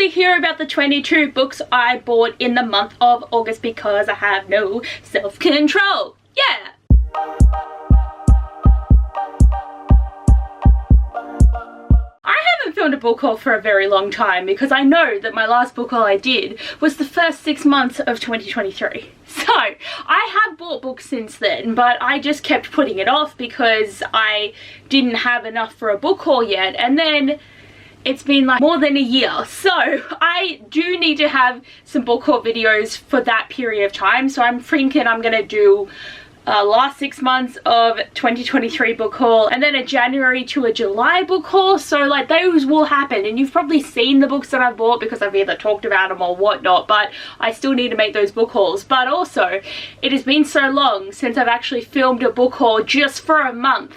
to hear about the 22 books I bought in the month of August because I have no self-control. Yeah! I haven't filmed a book haul for a very long time because I know that my last book haul I did was the first 6 months of 2023. So I have bought books since then, but I just kept putting it off because I didn't have enough for a book haul yet, and then it's been like more than a year, so I do need to have some book haul videos for that period of time. So I'm thinking I'm gonna do last 6 months of 2023 book haul and then a January to a July book haul. So like those will happen, and you've probably seen the books that I've bought because I've either talked about them or whatnot, but I still need to make those book hauls. But also it has been so long since I've actually filmed a book haul just for a month.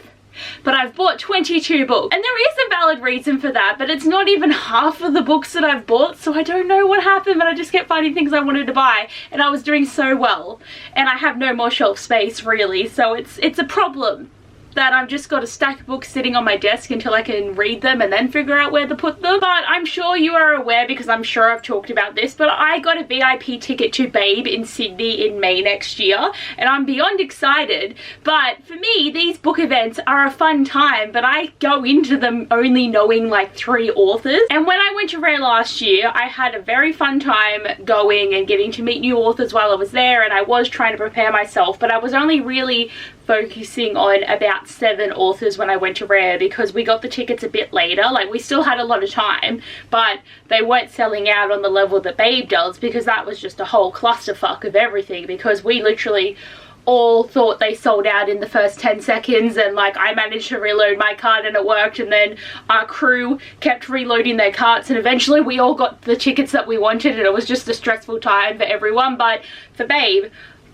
But I've bought 22 books, and there is a valid reason for that, but it's not even half of the books that I've bought, so I don't know what happened, but I just kept finding things I wanted to buy, and I was doing so well, and I have no more shelf space really, so it's a problem that I've just got a stack of books sitting on my desk until I can read them and then figure out where to put them. But I'm sure you are aware, because I'm sure I've talked about this, but I got a VIP ticket to Babe in Sydney in May next year, and I'm beyond excited. But for me, these book events are a fun time, but I go into them only knowing like 3 authors. And when I went to Rare last year, I had a very fun time going and getting to meet new authors while I was there, and I was trying to prepare myself, but I was only really focusing on about 7 authors when I went to Rare, because we got the tickets a bit later. Like, we still had a lot of time, but they weren't selling out on the level that Babe does, because that was just a whole clusterfuck of everything, because we literally all thought they sold out in the first 10 seconds, and like I managed to reload my cart and it worked, and then our crew kept reloading their carts, and eventually we all got the tickets that we wanted, and it was just a stressful time for everyone. But for Babe,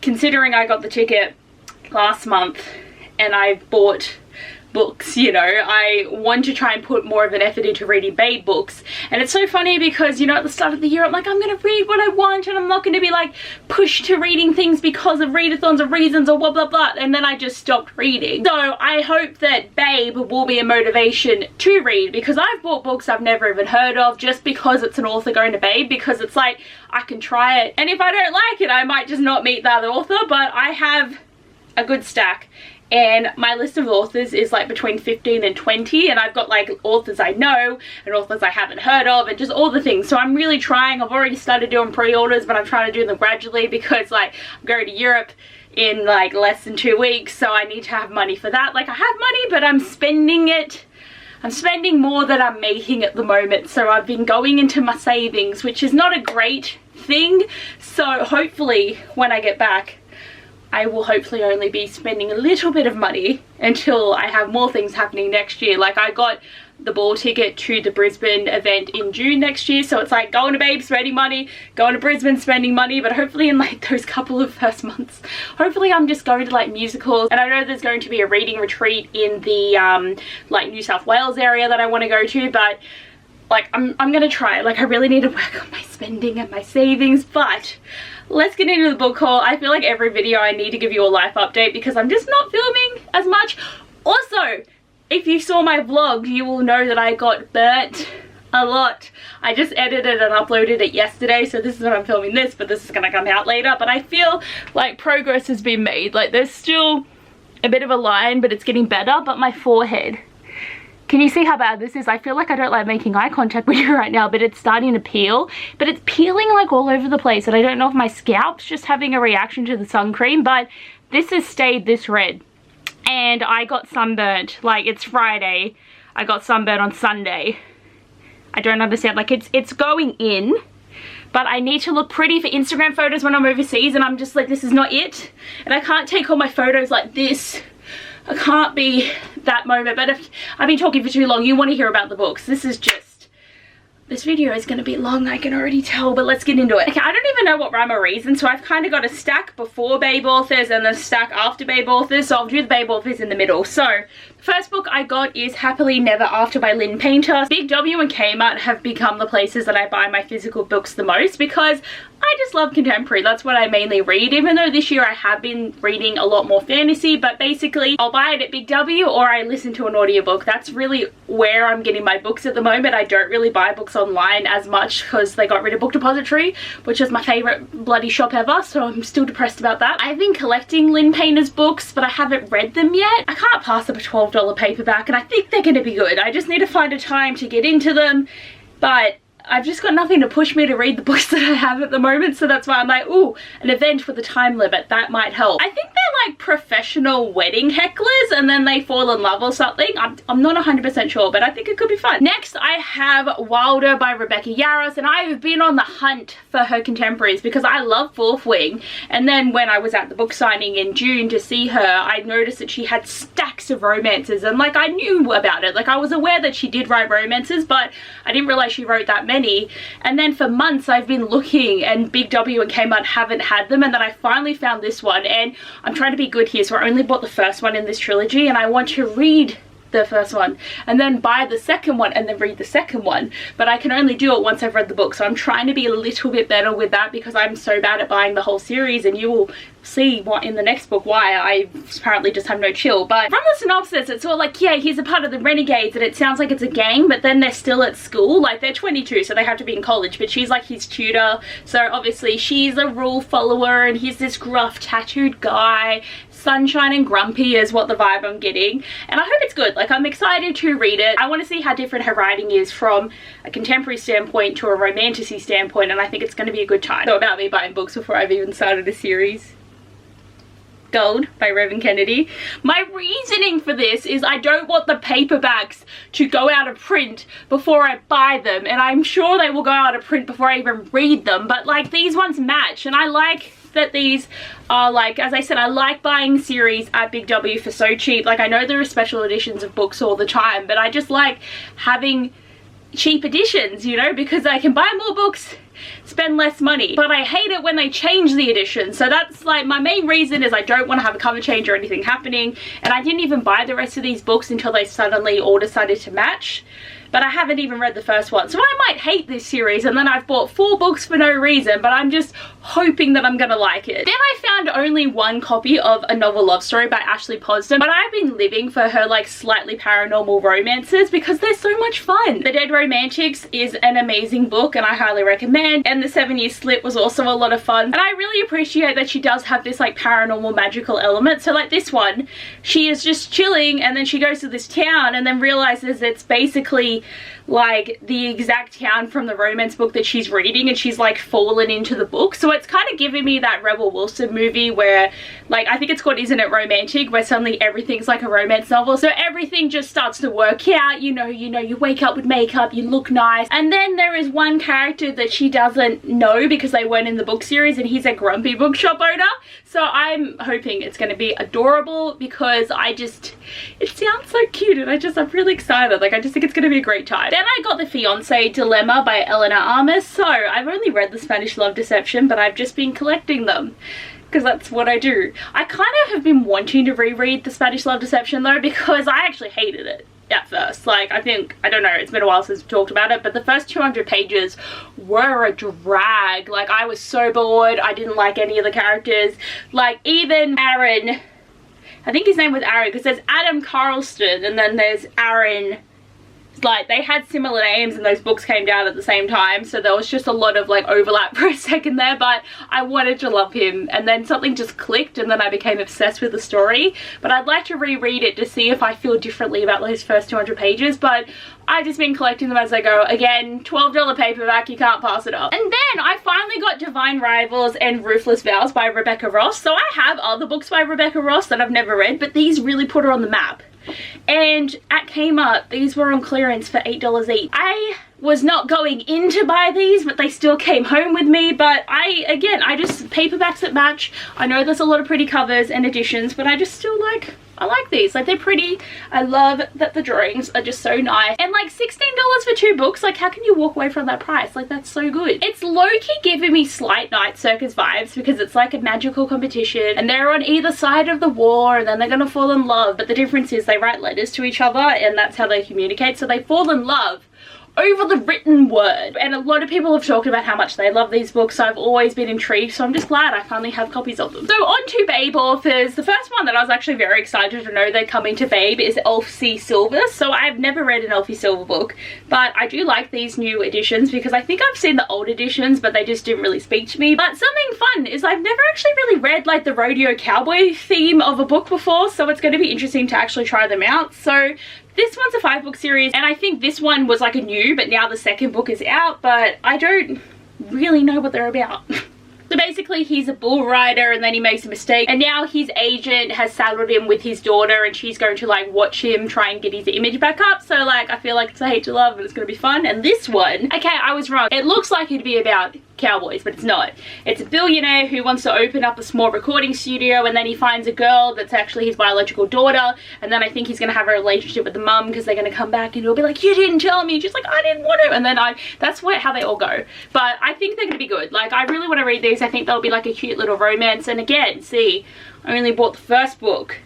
considering I got the ticket last month and I bought books, you know, I want to try and put more of an effort into reading Babe books. And it's so funny because, you know, at the start of the year I'm like, I'm gonna read what I want, and I'm not gonna be like pushed to reading things because of readathons or reasons or blah blah blah, and then I just stopped reading. So I hope that Babe will be a motivation to read, because I've bought books I've never even heard of just because it's an author going to Babe, because it's like I can try it, and if I don't like it I might just not meet the other author. But I have a good stack, and my list of authors is like between 15 and 20, and I've got like authors I know and authors I haven't heard of and just all the things. So I'm really trying. I've already started doing pre-orders, but I'm trying to do them gradually because like I'm going to Europe in like less than 2 weeks, so I need to have money for that. Like, I have money, but I'm spending it. I'm spending more than I'm making at the moment, so I've been going into my savings, which is not a great thing. So hopefully when I get back, I will hopefully only be spending a little bit of money until I have more things happening next year. Like, I got the ball ticket to the Brisbane event in June next year, so it's like going to Babe, spending money, going to Brisbane, spending money. But hopefully in like those couple of first months, hopefully I'm just going to like musicals. And I know there's going to be a reading retreat in the like New South Wales area that I want to go to, but like I'm gonna try. Like, I really need to work on my spending and my savings. But let's get into the book haul. I feel like every video I need to give you a life update because I'm just not filming as much. Also, if you saw my vlog, you will know that I got burnt a lot. I just edited and uploaded it yesterday, so this is when I'm filming this, but this is gonna come out later. But I feel like progress has been made. Like, there's still a bit of a line, but it's getting better. But my forehead, can you see how bad this is? I feel like I don't like making eye contact with you right now, but it's starting to peel. But it's peeling like all over the place, and I don't know if my scalp's just having a reaction to the sun cream, but this has stayed this red. And I got sunburnt. Like, it's Friday. I got sunburnt on Sunday. I don't understand. Like, it's going in, but I need to look pretty for Instagram photos when I'm overseas, and I'm just like, this is not it. And I can't take all my photos like this. I can't be that moment. But if I've been talking for too long, you want to hear about the books. This video is going to be long, I can already tell, but let's get into it. Okay, I don't even know what rhyme or reason, so I've kind of got a stack before Babe authors and a stack after Babe authors, so I'll do the Babe authors in the middle. So, the first book I got is Happily Never After by Lynn Painter. Big W and Kmart have become the places that I buy my physical books the most, because I just love contemporary. That's what I mainly read, even though this year I have been reading a lot more fantasy, but basically I'll buy it at Big W or I listen to an audiobook. That's really where I'm getting my books at the moment. I don't really buy books online as much because they got rid of Book Depository, which is my favorite bloody shop ever, so I'm still depressed about that. I've been collecting Lynn Painter's books, but I haven't read them yet. I can't pass up a $12 paperback, and I think they're going to be good. I just need to find a time to get into them, but I've just got nothing to push me to read the books that I have at the moment, so that's why I'm like, ooh, an event with a time limit, that might help. I think they're like professional wedding hecklers and then they fall in love or something. I'm not 100% sure, but I think it could be fun. Next, I have Wilder by Rebecca Yarros, and I've been on the hunt for her contemporaries because I love Fourth Wing, and then when I was at the book signing in June to see her, I noticed that she had stacks of romances, and like I knew about it. Like I was aware that she did write romances, but I didn't realize she wrote that many. And then for months I've been looking and Big W and Kmart haven't had them, and then I finally found this one, and I'm trying to be good here, so I only bought the first one in this trilogy, and I want to read the first one and then buy the second one and then read the second one, but I can only do it once I've read the book, so I'm trying to be a little bit better with that because I'm so bad at buying the whole series, and you will see what in the next book why I apparently just have no chill. But from the synopsis it's all like, yeah, he's a part of the Renegades and it sounds like it's a gang, but then they're still at school, like they're 22 so they have to be in college, but she's like his tutor, so obviously she's a rule follower and he's this gruff tattooed guy. Sunshine and grumpy is what the vibe I'm getting, and I hope it's good. Like I'm excited to read it. I want to see how different her writing is from a contemporary standpoint to a romantasy standpoint, and I think it's going to be a good time. So about me buying books before I've even started a series. Gold by Revan Kennedy. My reasoning for this is I don't want the paperbacks to go out of print before I buy them, and I'm sure they will go out of print before I even read them, but like these ones match, and I like that these are, like, as I said, I like buying series at Big W for so cheap. Like I know there are special editions of books all the time, but I just like having cheap editions, you know, because I can buy more books, spend less money. But I hate it when they change the edition, so that's like my main reason is I don't want to have a cover change or anything happening, and I didn't even buy the rest of these books until they suddenly all decided to match. But I haven't even read the first one, so I might hate this series, and then I've bought 4 books for no reason, but I'm just hoping that I'm gonna like it. Then I found only one copy of A Novel Love Story by Ashley Poston, but I've been living for her like slightly paranormal romances because they're so much fun. The Dead Romantics is an amazing book and I highly recommend, and The 7 Year Slip was also a lot of fun, and I really appreciate that she does have this like paranormal magical element. So like this one, she is just chilling and then she goes to this town and then realizes it's basically like the exact town from the romance book that she's reading, and she's like fallen into the book. So it's kind of giving me that Rebel Wilson movie where, like, I think it's called Isn't It Romantic, where suddenly everything's like a romance novel, so everything just starts to work out, you know, you wake up with makeup, you look nice, and then there is one character that she doesn't know because they weren't in the book series, and he's a grumpy bookshop owner. So I'm hoping it's going to be adorable because it sounds so cute, and I'm really excited. Like I just think it's going to be a great time. Then I got The Fiance Dilemma by Eleanor Armas. So I've only read The Spanish Love Deception, but I've just been collecting them because that's what I do. I kind of have been wanting to reread The Spanish Love Deception though, because I actually hated it at first. Like I don't know, it's been a while since we talked about it, but the first 200 pages were a drag. Like I was so bored. I didn't like any of the characters. Like even Aaron, I think his name was Aaron because there's Adam Carlston and then there's Aaron. Like they had similar names and those books came down at the same time, so there was just a lot of like overlap for a second there, but I wanted to love him, and then something just clicked and then I became obsessed with the story. But I'd like to reread it to see if I feel differently about those first 200 pages, but I've just been collecting them as I go. Again, $12 paperback, you can't pass it up. And then I finally got Divine Rivals and Ruthless Vows by Rebecca Ross. So I have other books by Rebecca Ross that I've never read, but these really put her on the map. And at Kmart, these were on clearance for $8 each. I was not going in to buy these, but they still came home with me. But I just paperbacks that match. I know there's a lot of pretty covers and editions, but I just still like, I like these. Like they're pretty. I love that the drawings are just so nice. And like $16 for 2 books, like how can you walk away from that price? Like that's so good. It's low-key giving me Slight Night Circus vibes because it's like a magical competition and they're on either side of the war and then they're gonna fall in love. But the difference is they write letters to each other and that's how they communicate. So they fall in love over the written word. And a lot of people have talked about how much they love these books, so I've always been intrigued, so I'm just glad I finally have copies of them. So on to Babe authors. The first one that I was actually very excited to know they're coming to Babe is Elfie Silver. So I've never read an Elfie Silver book, but I do like these new editions because I think I've seen the old editions, but they just didn't really speak to me. But something fun is I've never actually really read like the rodeo cowboy theme of a book before, so it's going to be interesting to actually try them out. So this one's a 5-book series, and I think this one was like a new, but now the second book is out, but I don't really know what they're about. So basically he's a bull rider and then he makes a mistake, and now his agent has saddled him with his daughter and she's going to like watch him try and get his image back up. So like I feel like it's a hate to love and it's going to be fun. And this one, okay, I was wrong. It looks like it'd be about cowboys, but it's not. It's a billionaire who wants to open up a small recording studio, and then he finds a girl that's actually his biological daughter, and then I think he's going to have a relationship with the mum because they're going to come back and he'll be like, you didn't tell me. She's like, I didn't want to. And then that's how they all go. But I think they're going to be good. Like I really want to read these. I think they'll be like a cute little romance. And again, see, I only bought the first book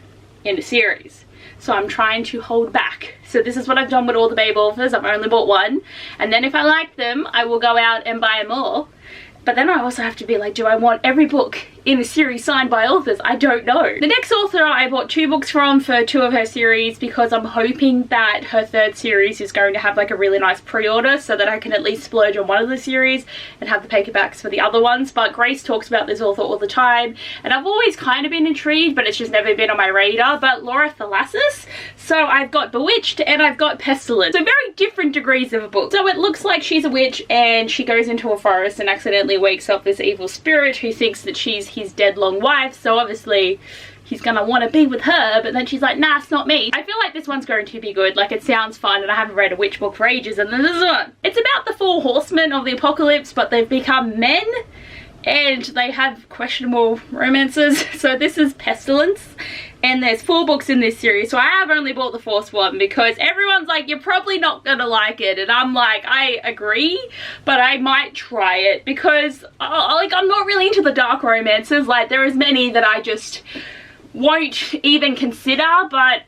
in the series, so I'm trying to hold back. So this is what I've done with all the Babe authors. I've only bought one, and then if I like them I will go out and buy more. But then I also have to be like, do I want every book in the series signed by authors? I don't know. The next author I bought 2 books from for 2 of her series because I'm hoping that her 3rd series is going to have like a really nice pre-order so that I can at least splurge on one of the series and have the paperbacks for the other ones. But Grace talks about this author all the time, and I've always kind of been intrigued, but it's just never been on my radar. But Laura Thalassis. So I've got Bewitched and I've got Pestilence. So very different degrees of a book. So it looks like she's a witch and she goes into a forest and accidentally wakes up this evil spirit who thinks that she's his dead long wife. So obviously he's gonna want to be with her, but then she's like, nah, it's not me. I feel like this one's going to be good. Like it sounds fun, and I haven't read a witch book for ages. And then this one, it's about the 4 horsemen of the apocalypse, but they've become men and they have questionable romances. So this is Pestilence, and there's 4 books in this series. So I have only bought the 4th one because everyone's like, you're probably not gonna like it, and I'm like, I agree, but I might try it because like I'm not really into the dark romances. Like there is many that I just won't even consider, but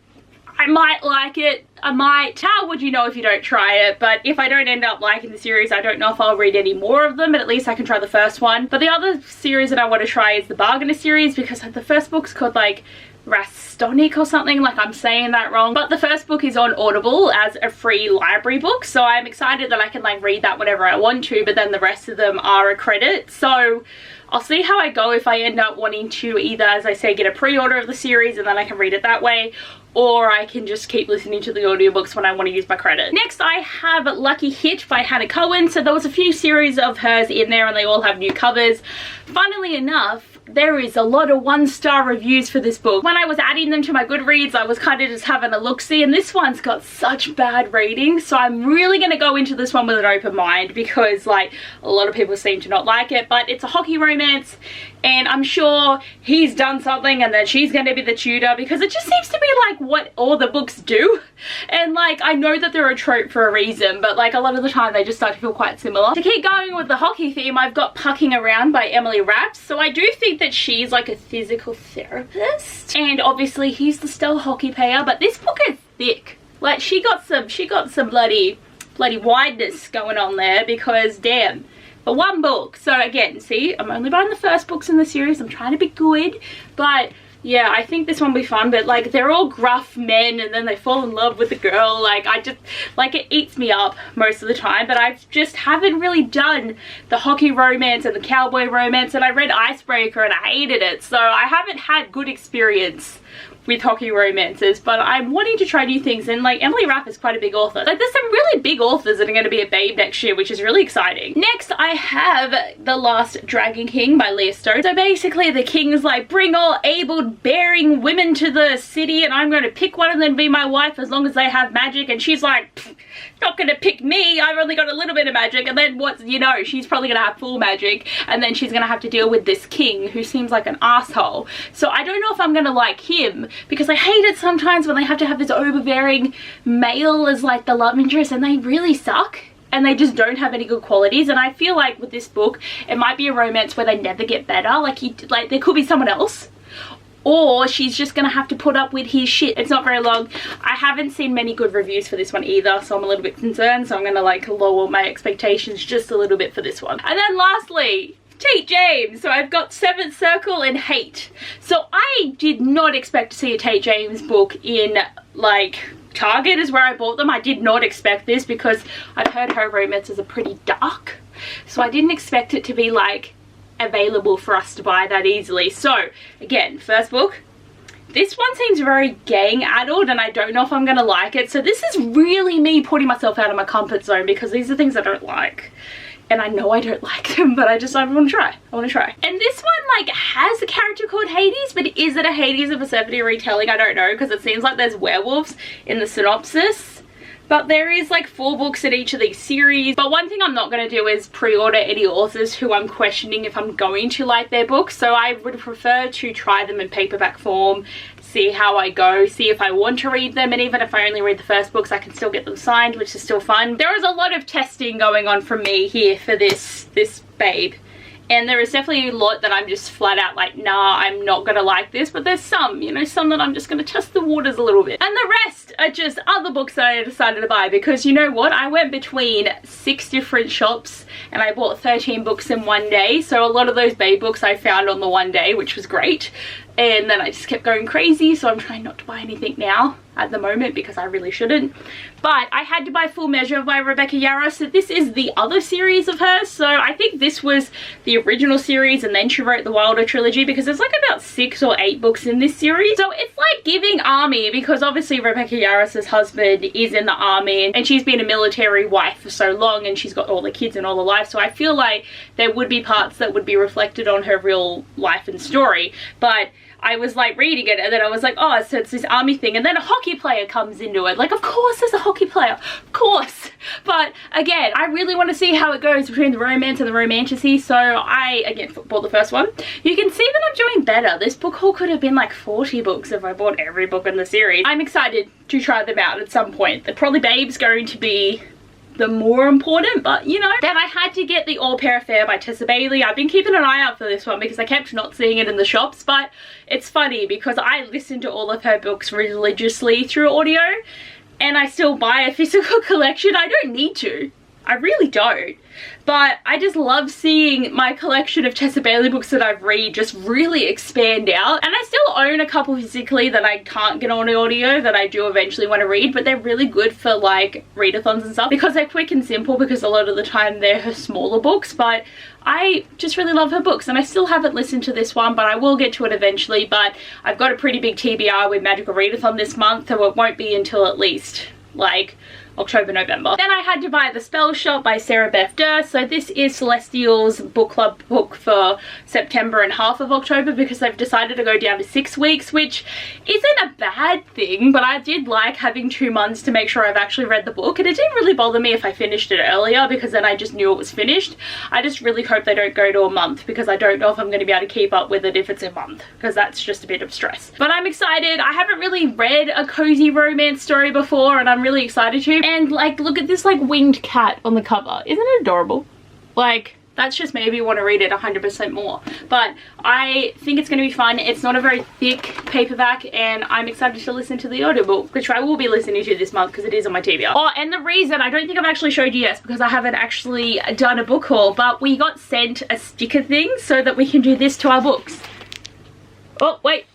I might like it. I might. How would you know if you don't try it? But if I don't end up liking the series, I don't know if I'll read any more of them, but at least I can try the first one. But the other series that I want to try is the Bargainer series, because the first book's called like Rastonic or something, like I'm saying that wrong. But the first book is on Audible as a free library book, so I'm excited that I can like read that whenever I want to, but then the rest of them are a credit. So I'll see how I go if I end up wanting to either, as I say, get a pre-order of the series and then I can read it that way, or I can just keep listening to the audiobooks when I want to use my credit. Next I have Lucky Hit by Hannah Cohen. So there was a few series of hers in there and they all have new covers. Funnily enough, there is a lot of 1-star reviews for this book. When I was adding them to my Goodreads, I was kind of just having a look-see, and this one's got such bad ratings, so I'm really going to go into this one with an open mind because like a lot of people seem to not like it. But it's a hockey romance, and I'm sure he's done something and then she's going to be the tutor, because it just seems to be like what all the books do. And like I know that they're a trope for a reason, but like a lot of the time they just start to feel quite similar. To keep going with the hockey theme, I've got Pucking Around by Emily Rapps. So I do think that she's like a physical therapist, and obviously he's the stellar hockey player, but this book is thick. Like she got some bloody wideness going on there, because damn, for one book. So again, see, I'm only buying the first books in the series. I'm trying to be good, but yeah, I think this one will be fun. But like they're all gruff men and then they fall in love with the girl. Like I just, like it eats me up most of the time. But I just haven't really done the hockey romance and the cowboy romance, and I read Icebreaker and I hated it. So I haven't had good experience with hockey romances, but I'm wanting to try new things. And like Emily Rapp is quite a big author. Like there's some really big authors that are going to be at Babe next year, which is really exciting. Next I have The Last Dragon King by Leah Stone. So basically the king is like, bring all able-bearing women to the city and I'm going to pick one of them to be my wife as long as they have magic. And she's like, not going to pick me, I've only got a little bit of magic. And then what, you know, she's probably going to have full magic, and then she's going to have to deal with this king who seems like an asshole. So I don't know if I'm going to like him, because I hate it sometimes when they have to have this overbearing male as like the love interest, and they really suck and they just don't have any good qualities. And I feel like with this book it might be a romance where they never get better. Like there could be someone else, or she's just gonna have to put up with his shit. It's not very long. I haven't seen many good reviews for this one either, so I'm a little bit concerned, so I'm gonna like lower my expectations just a little bit for this one. And then lastly, Tate James. So I've got Seventh Circle and Hate. So I did not expect to see a Tate James book in like Target is where I bought them. I did not expect this because I've heard her romances are pretty dark, so I didn't expect it to be like available for us to buy that easily. So again, first book. This one seems very gang addled and I don't know if I'm gonna like it. So this is really me putting myself out of my comfort zone because these are things I don't like. And I know I don't like them, but I want to try. I want to try. And this one like has a character called Hades, but is it a Hades of Persephone retelling? I don't know, because it seems like there's werewolves in the synopsis. But there is like 4 books in each of these series. But one thing I'm not going to do is pre-order any authors who I'm questioning if I'm going to like their books. So I would prefer to try them in paperback form, see how I go, see if I want to read them, and even if I only read the first books I can still get them signed, which is still fun. There is a lot of testing going on from me here for this babe, and there is definitely a lot that I'm just flat out like, nah, I'm not gonna like this, but there's some, you know, some that I'm just gonna test the waters a little bit, and the rest are just other books that I decided to buy because you know what, I went between 6 different shops and I bought 13 books in one day. So a lot of those babe books I found on the one day, which was great. And then I just kept going crazy, so I'm trying not to buy anything now at the moment because I really shouldn't. But I had to buy Full Measure by Rebecca Yarros. So this is the other series of hers. So I think this was the original series and then she wrote the Wilder trilogy because there's like about 6 or 8 books in this series. So it's like giving army because obviously Rebecca Yarros' husband is in the army and she's been a military wife for so long and she's got all the kids and all the life. So I feel like there would be parts that would be reflected on her real life and story. But I was like reading it and then I was like, oh, so it's this army thing, and then a hockey player comes into it. Like, of course there's a hockey player, of course. But again, I really want to see how it goes between the romance and the romanticy, so I again bought the first one. You can see that I'm doing better. This book haul could have been like 40 books if I bought every book in the series. I'm excited to try them out at some point. They're probably Babe's going to be the more important, but you know. Then I had to get the All Pair Affair by Tessa Bailey. I've been keeping an eye out for this one because I kept not seeing it in the shops, but it's funny because I listen to all of her books religiously through audio and I still buy a physical collection. I don't need to. I really don't. But I just love seeing my collection of Tessa Bailey books that I've read just really expand out. And I still own a couple physically that I can't get on audio that I do eventually want to read, but they're really good for like readathons and stuff because they're quick and simple, because a lot of the time they're her smaller books. But I just really love her books and I still haven't listened to this one, but I will get to it eventually. But I've got a pretty big TBR with Magical Readathon this month, so it won't be until at least like October, November. Then I had to buy The Spell Shop by Sarah Beth Durst. So this is Celestial's book club book for September and half of October because they've decided to go down to 6 weeks, which isn't a bad thing, but I did like having 2 months to make sure I've actually read the book, and it didn't really bother me if I finished it earlier because then I just knew it was finished. I just really hope they don't go to a month because I don't know if I'm going to be able to keep up with it if it's a month, because that's just a bit of stress. But I'm excited. I haven't really read a cozy romance story before and I'm really excited to. And like, look at this like winged cat on the cover. Isn't it adorable? Like, that's just made me want to read it 100% more. But I think it's going to be fun. It's not a very thick paperback and I'm excited to listen to the audiobook, which I will be listening to this month because it is on my TBR. Oh, and the reason, I don't think I've actually showed you yet because I haven't actually done a book haul, but we got sent a sticker thing so that we can do this to our books. Oh, wait.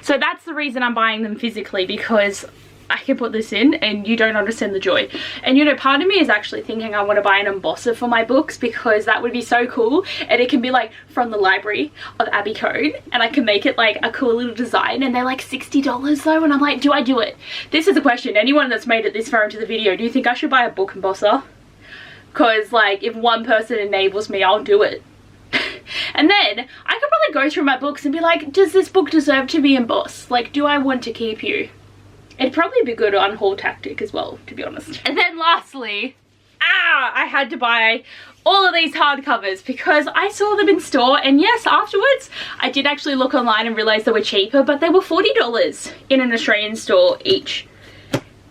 So that's the reason I'm buying them physically, because I can put this in and you don't understand the joy. And you know, part of me is actually thinking I want to buy an embosser for my books because that would be so cool, and it can be like from the library of Abby Cone and I can make it like a cool little design, and they're like $60 though, and I'm like, do I do it? This is a question. Anyone that's made it this far into the video, do you think I should buy a book embosser? Because like, if one person enables me, I'll do it. And then I could probably go through my books and be like, does this book deserve to be embossed? Like, do I want to keep you? It'd probably be good on haul tactic as well, to be honest. And then lastly, I had to buy all of these hardcovers because I saw them in store, and yes, afterwards I did actually look online and realize they were cheaper, but they were $40 in an Australian store each.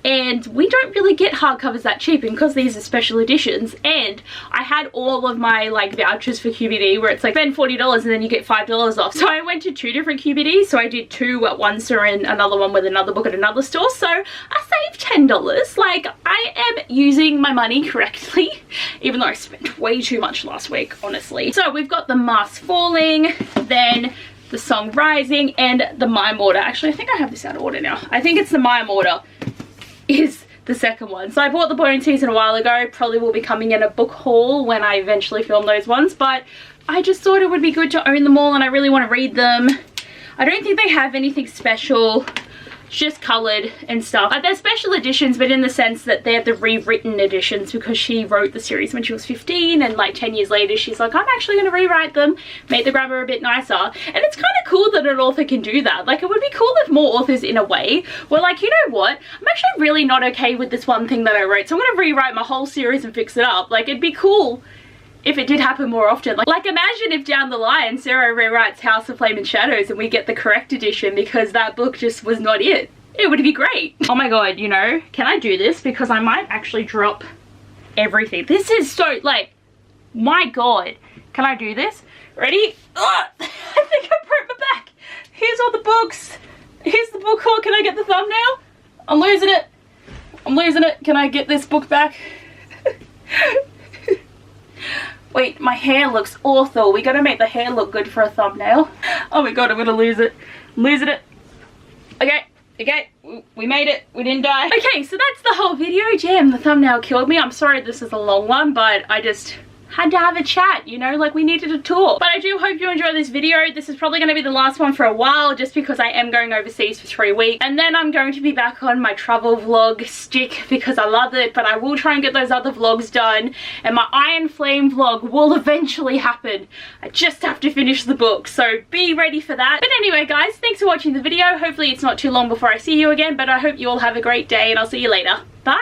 and we don't really get hardcovers that cheap, and because these are special editions, and I had all of my like vouchers for QBD where it's like spend $40 and then you get $5 off. So I went to 2 different QBDs, so I did 2 at one store and another one with another book at another store, so I saved $10. Like, I am using my money correctly, even though I spent way too much last week, honestly. So we've got The Mask Falling, then The Song Rising, and The Mime Order. Actually, I think I have this out of order now. I think it's The Mime Order is the second one. So I bought the bonus season a while ago, probably will be coming in a book haul when I eventually film those ones, but I just thought it would be good to own them all and I really want to read them. I don't think they have anything special, just coloured and stuff. They're special editions, but in the sense that they're the rewritten editions, because she wrote the series when she was 15 and like 10 years later she's like, I'm actually going to rewrite them, make the grammar a bit nicer. And it's kind of cool that an author can do that. Like, it would be cool if more authors in a way were like, you know what, I'm actually really not okay with this one thing that I wrote, so I'm going to rewrite my whole series and fix it up. Like, it'd be cool if it did happen more often. Like imagine if down the line Sarah rewrites House of Flame and Shadows and we get the correct edition because that book just was not it. It would be great. Oh my god, you know, can I do this? Because I might actually drop everything. This is so, like, my god. Can I do this? Ready? Ugh, I think I broke my back. Here's all the books. Here's the book haul. Can I get the thumbnail? I'm losing it. I'm losing it. Can I get this book back? Wait, my hair looks awful. We gotta make the hair look good for a thumbnail. Oh my god, I'm gonna lose it. I'm losing it. Okay, we made it. We didn't die. Okay, so that's the whole video. Damn, the thumbnail killed me. I'm sorry this is a long one, but I just had to have a chat, you know, like we needed to talk. But I do hope you enjoyed this video. This is probably going to be the last one for a while, just because I am going overseas for 3 weeks, and then I'm going to be back on my travel vlog stick because I love it. But I will try and get those other vlogs done, and my Iron Flame vlog will eventually happen. I just have to finish the book, so be ready for that. But anyway guys, thanks for watching the video. Hopefully it's not too long before I see you again, but I hope you all have a great day and I'll see you later. Bye.